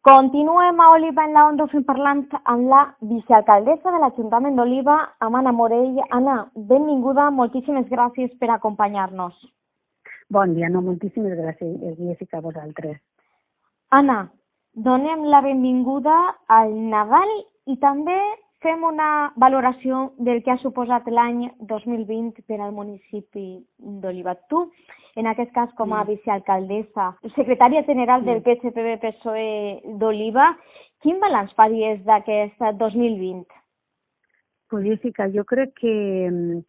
Continuem a Oliva en la Onda, fem parlant amb la vicealcaldessa de l'Ajuntament d'Oliva, amb Anna Morell. Anna, benvinguda, moltíssimes gràcies per acompanyar-nos. Bon dia, moltíssimes gràcies, Jessica, a vosaltres. Anna, donem la benvinguda al Nadal i també fem una valoració del que ha suposat l'any 2020 per al municipi d'Oliva. Tu, en aquest cas, com a vicealcaldessa, secretària general del PSPB-PSOE d'Oliva, quin balanç faries d'aquest 2020? Pues Jessica, jo crec que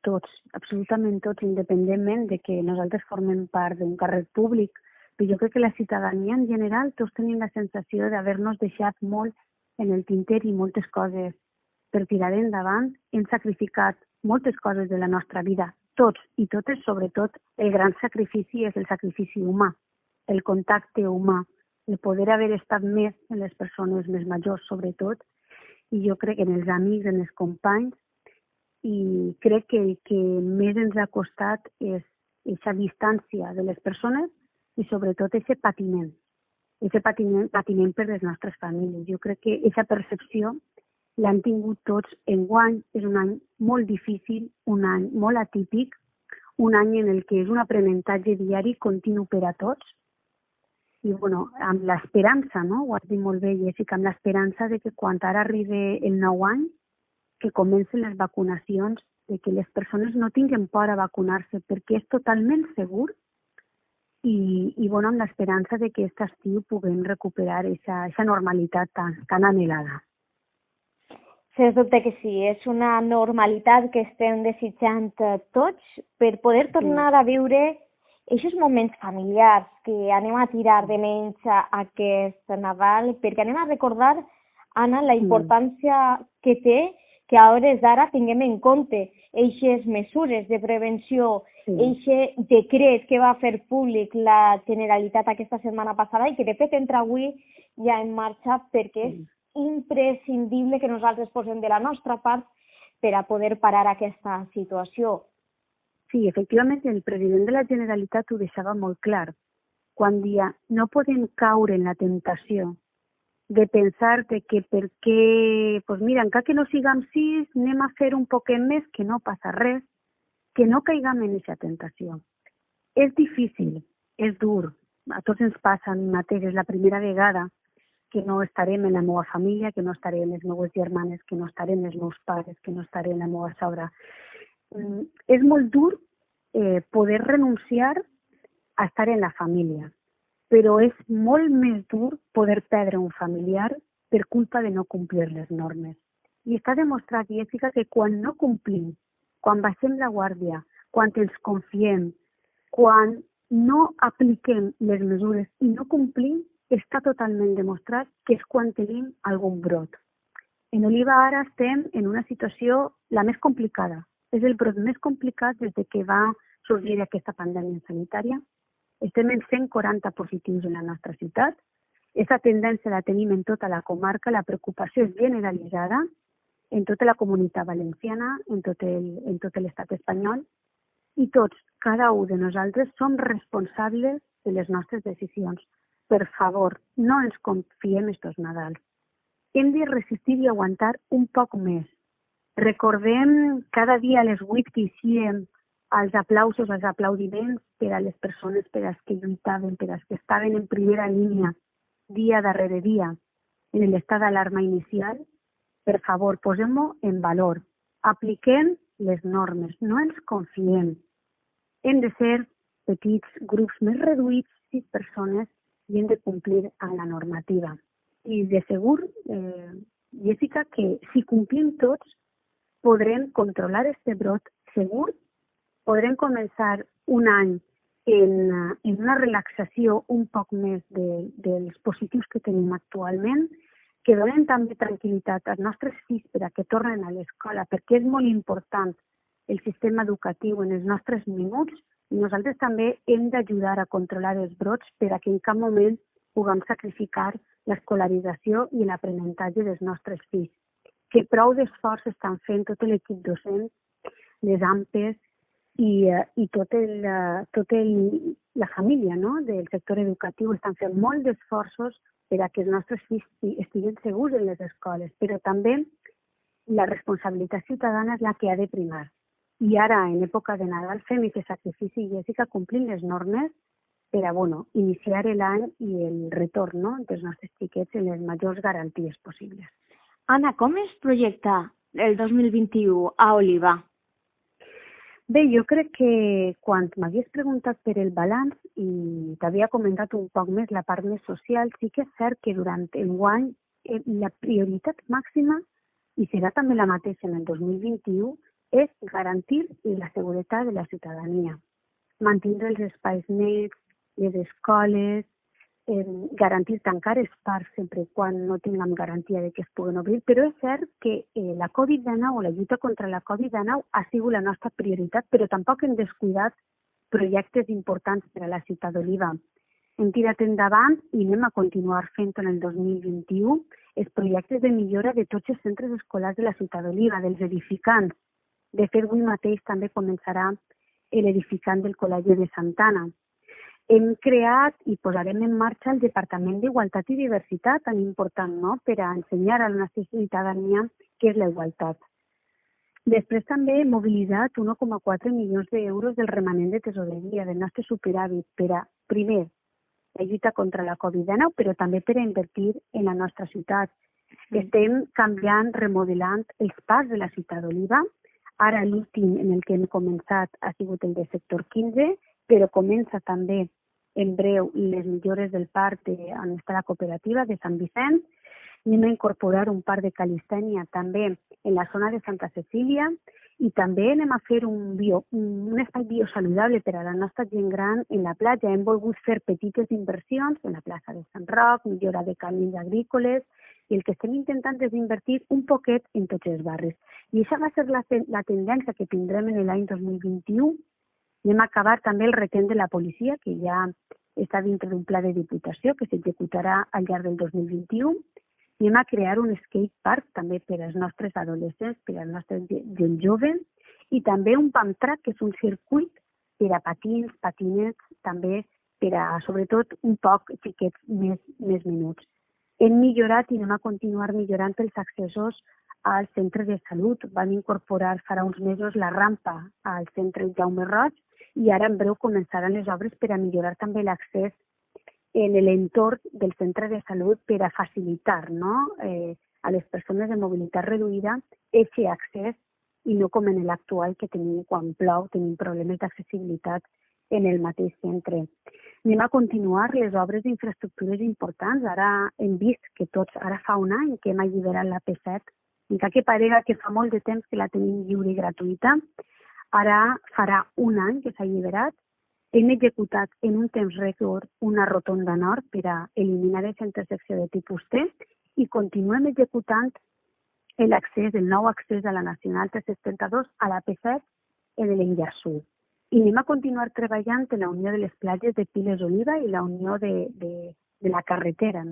tots, absolutament tots, independentment de que nosaltres formem part d'un càrrec públic, però jo crec que la ciutadania en general tots tenim la sensació d'haver-nos deixat molt en el tinter i moltes coses per tirar endavant. Hem sacrificat moltes coses de la nostra vida, tots i totes, sobretot el gran sacrifici és el sacrifici humà, el contacte humà, el poder haver estat més en les persones més majors, sobretot, i jo crec en els amics, en els companys, i crec que el que més ens ha costat és aquesta distància de les persones i sobretot aquest patiment per les nostres famílies. Jo crec que aquesta percepció l'han tingut tots. Enguany és un any molt difícil, un any molt atípic, un any en el que és un aprenentatge diari continu per a tots. I amb l'esperança, no? Ho has dit molt bé, Jessica, amb l'esperança de que quan ara arribi el nou any, que comencen les vacunacions, de que les persones no tinguin por a vacunar-se perquè és totalment segur i amb l'esperança de que aquest estiu puguem recuperar aquesta normalitat tan anhelada. Sens dubte que sí, és una normalitat que estem desitjant tots per poder tornar a viure aquests moments familiars que anem a tirar de menys aquest Nadal, perquè anem a recordar, Anna, la importància que té que a hores d'ara tinguem en compte aquestes mesures de prevenció, aquest decret que va fer públic la Generalitat aquesta setmana passada i que de fet entra avui ja en marxa perquè és imprescindible que nosaltres posem de la nostra part per a poder parar aquesta situació. Sí, efectivament, el president de la Generalitat ho deixava molt clar. Quan dia no podem caure en la temptació de pensar que perquè, mira, encara que no siguem 6, anem a fer un poquet més, que no passa res, que no caiguem en aquesta tentació. És difícil, és dur, a tots ens passa a mi mateix, és la primera vegada que no estarem en la meva família, que no estarem amb les meves germanes, que no estarem amb els meus pares, que no estarem amb la meva sogra. És molt dur poder renunciar a estar en la família, però és molt més dur poder perdre un familiar per culpa de no complir les normes. I està demostrat, Jessica, que quan no complim, quan baixem la guàrdia, quan ens confiem, quan no apliquem les mesures i no complim, està totalment demostrat que és quan tenim algun brot. En Oliva ara estem en una situació la més complicada. És el brot més complicat des que va sorgir aquesta pandèmia sanitària. Estem en 140 positius en la nostra ciutat. Aquesta tendència la tenim en tota la comarca, la preocupació és generalitzada en tota la comunitat valenciana, en tot l'estat espanyol, i tots, cada un de nosaltres, som responsables de les nostres decisions. Per favor, no ens confiem estos Nadals. Hem de resistir i aguantar un poc més. Recordem cada dia a les 8 que eixíem els aplausos, els aplaudiments per a les persones per als que lluitaven, per als que estaven en primera línia, dia darrere dia, en l'estat d'alarma inicial. Per favor, posem-ho en valor. Apliquem les normes, no ens confiem. Hem de ser petits grups més reduïts, 6 persones, i hem de complir amb la normativa. I de segur, Jessica, que si complim tots, podrem controlar aquest brot segur, podrem començar un any en una relaxació un poc més dels positius que tenim actualment, que donen també tranquil·litat als nostres fills per a que tornen a l'escola, perquè és molt important el sistema educatiu en els nostres minuts, i nosaltres també hem d'ajudar a controlar els brots per a que en cap moment puguem sacrificar l'escolarització i l'aprenentatge dels nostres fills. Que prou d'esforç estan fent tot l'equip docent, les AMPEs i tota la família del sector educatiu. Estan fent molt d'esforços per a que els nostres fills estiguin segurs en les escoles, però també la responsabilitat ciutadana és la que ha de primar. I ara, en època de Nadal, fem aquest sacrifici, Jessica, complint les normes per a iniciar l'any i el retorn dels nostres xiquets en les majors garanties possibles. Anna, com es projecta el 2021 a Oliva? Bé, jo crec que quan m'havies preguntat per el balanç i t'havia comentat un poc més la part més social, sí que és cert que durant enguany la prioritat màxima, i serà també la mateixa en el 2021, és garantir la seguretat de la ciutadania, mantindre els espais nets, les escoles, garantir tancar els parcs sempre quan no tinguem garantia de que es puguen obrir, però és cert que la Covid-19 o la lluita contra la Covid-19 ha sigut la nostra prioritat, però tampoc hem descuidat projectes importants per a la ciutat d'Oliva. Hem tirat endavant i anem a continuar fent en el 2021 els projectes de millora de tots els centres escolars de la ciutat d'Oliva, dels edificants. De fet, avui mateix també començarà l'edificant del Col·legi de Santana. Hem creat i posarem en marxa el Departament d'Igualtat i Diversitat, tan important per a ensenyar a la nostra ciutadania què és la igualtat. Després també hem mobilitzat 1,4 milions d'euros del remanent de tesoreria del nostre superàvit per a, primer, la lluita contra la Covid-19, però també per a invertir en la nostra ciutat. Estem canviant, remodelant els parcs de la ciutat d'Oliva. Ara l'últim en el que hem començat ha sigut el de sector 15, però comença també en breu les millores del parc on està la cooperativa de Sant Vicent. Anem a incorporar un parc de calistènia també en la zona de Santa Cecília i també anem a fer un espai biosaludable per a la nostra gent gran en la platja. Hem volgut fer petites inversions en la plaça de Sant Roc, millora de camins agrícoles, i el que estem intentant és invertir un poquet en tots els barris. I això va ser la tendència que tindrem en l'any 2021. Anem a acabar també el retent de la policia, que ja està dintre d'un pla de diputació que s'executarà al llarg del 2021. Anem a crear un skate park també per als nostres adolescents, per a la nostra gent jove, i també un pump track, que és un circuit per a patins, patinets, també per a, sobretot, un poc xiquets més menuts. Hem millorat i anem a continuar millorant els accessos al centre de salut. Vam incorporar farà uns mesos la rampa al centre Jaume Roig i ara en breu començaran les obres per a millorar també l'accés en l'entorn del centre de salut per a facilitar a les persones de mobilitat reduïda aquest accés i no com en l'actual que tenim quan plou, tenim problemes d'accessibilitat en el mateix centre. Anem a continuar les obres d'infraestructures importants. Ara hem vist que ara fa un any que hem alliberat la P7, encara que parega que fa molt de temps que la tenim lliure i gratuïta. Ara farà un any que s'ha alliberat. Hem executat en un temps rècord una rotonda nord per a eliminar aquesta intersecció de tipus T i continuem executant el nou accés a la Nacional 332 a la P7 en l'enllaç sud. I anem a continuar treballant en la unió de les platges de Piles Oliva i la unió de la carretera,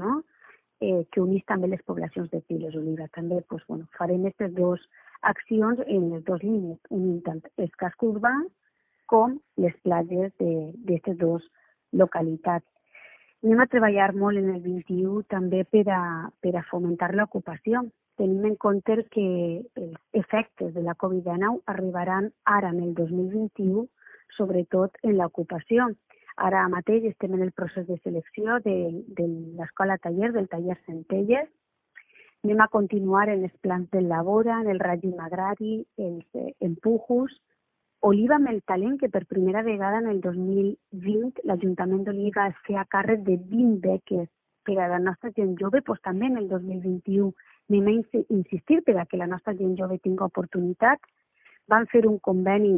que unís també les poblacions de Piles Oliva. També farem aquestes dues accions en les dues línies, un tant el casc urbà com les platges d'aquestes dues localitats. Anem a treballar molt en el 21 també per a fomentar l'ocupació. Tenim en compte que els efectes de la Covid-19 arribaran ara en el 2021, sobretot en l'ocupació. Ara mateix estem en el procés de selecció de l'escola taller, del taller Centelles. Anem a continuar en els plans del Labora, en el règim agrari, els empujos. Oliva amb el talent, que per primera vegada en el 2020 l'Ajuntament d'Oliva es feia càrrec de 20 beques per a la nostra gent jove, també en el 2021 anem a insistir per a que la nostra gent jove tingui oportunitats. Vam fer un conveni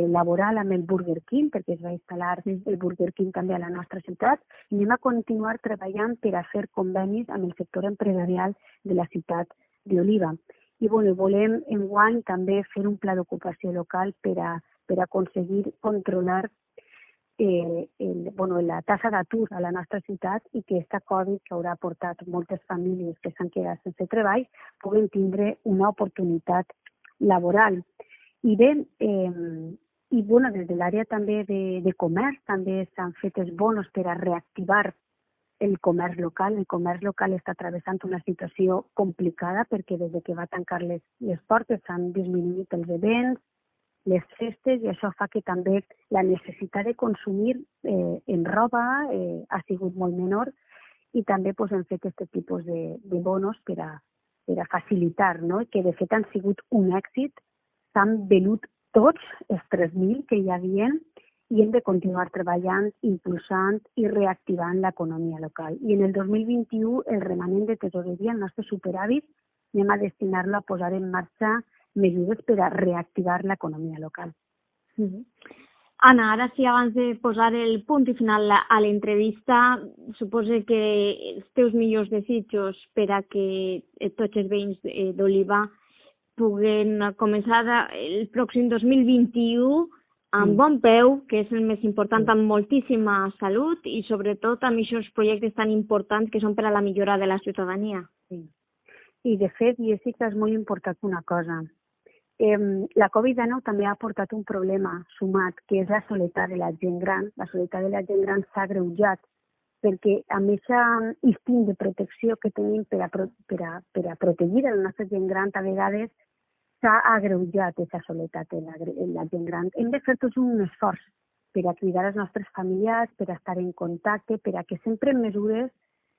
laboral amb el Burger King, perquè es va instal·lar el Burger King també a la nostra ciutat, i anem a continuar treballant per a fer convenis amb el sector empresarial de la ciutat d'Oliva. I volem enguany també fer un pla d'ocupació local per a aconseguir controlar la tassa d'atur a la nostra ciutat i que aquesta Covid, que haurà portat moltes famílies que s'han quedat sense treball, puguen tindre una oportunitat laboral. I bé, des de l'àrea també de comerç també s'han fet els bonos per a reactivar el comerç local. El comerç local està travessant una situació complicada perquè des que va tancar les portes s'han disminuït els events, les festes, i això fa que també la necessitat de consumir en roba ha sigut molt menor, i també hem fet aquest tipus de bonos per a facilitar, no? Que de fet han sigut un èxit. S'han venut tots els 3.000 que hi havia i hem de continuar treballant, impulsant i reactivant l'economia local. I en el 2021 el remanent de tesoreria, el nostre superàvit, anem a destinar-lo a posar en marxa mesures per a reactivar l'economia local. Anna, ara sí, abans de posar el punt i final a l'entrevista, suposo que els teus millors desitjos per a que tots els veïns d'Oliva puguen començar el pròxim 2021 amb bon peu, que és el més important, amb moltíssima salut i sobretot amb aquests projectes tan importants que són per a la millora de la ciutadania. Sí. I de fet, Jessica, és molt important una cosa. La Covid-19 també ha portat un problema sumat, que és la soledat de la gent gran. La soledat de la gent gran s'ha agreujat perquè amb aquest instint de protecció que tenim per a protegir la nostra gent gran, a vegades s'ha agreujat aquesta soledat en la gent gran. Hem de fer tots un esforç per a cridar els nostres familiars, per a estar en contacte, per a que sempre en mesures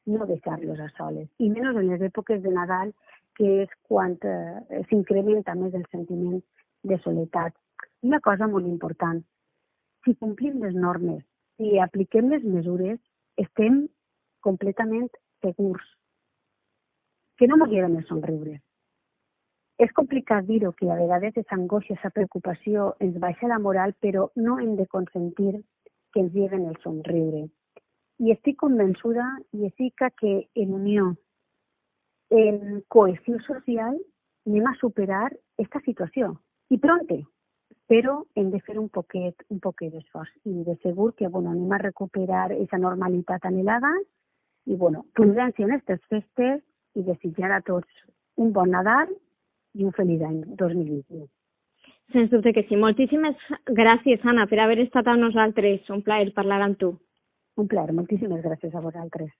no deixar-los a soles. I menys en les èpoques de Nadal, que és quan s'incrementa més el sentiment de soledat. Una cosa molt important, si complim les normes, si apliquem les mesures, estem completament segurs que no morirem el somriure. És complicat dir-ho, que a vegades aquesta angoixa, aquesta preocupació ens baixa la moral, però no hem de consentir que ens lleguen el somriure. I estic convençuda, Jessica, que en unió, en cohesió social, anem a superar aquesta situació. I pronte, però hem de fer un poquet d'esforç. I de segur que anem a recuperar aquesta normalitat anhelada i prudència en aquestes festes i desitjar a tots un bon Nadal i un feliç any 2021. Sens dubte que sí. Moltíssimes gràcies, Anna, per haver estat amb nosaltres. Un plaer parlar amb tu. Un plaer. Moltíssimes gràcies a vosaltres.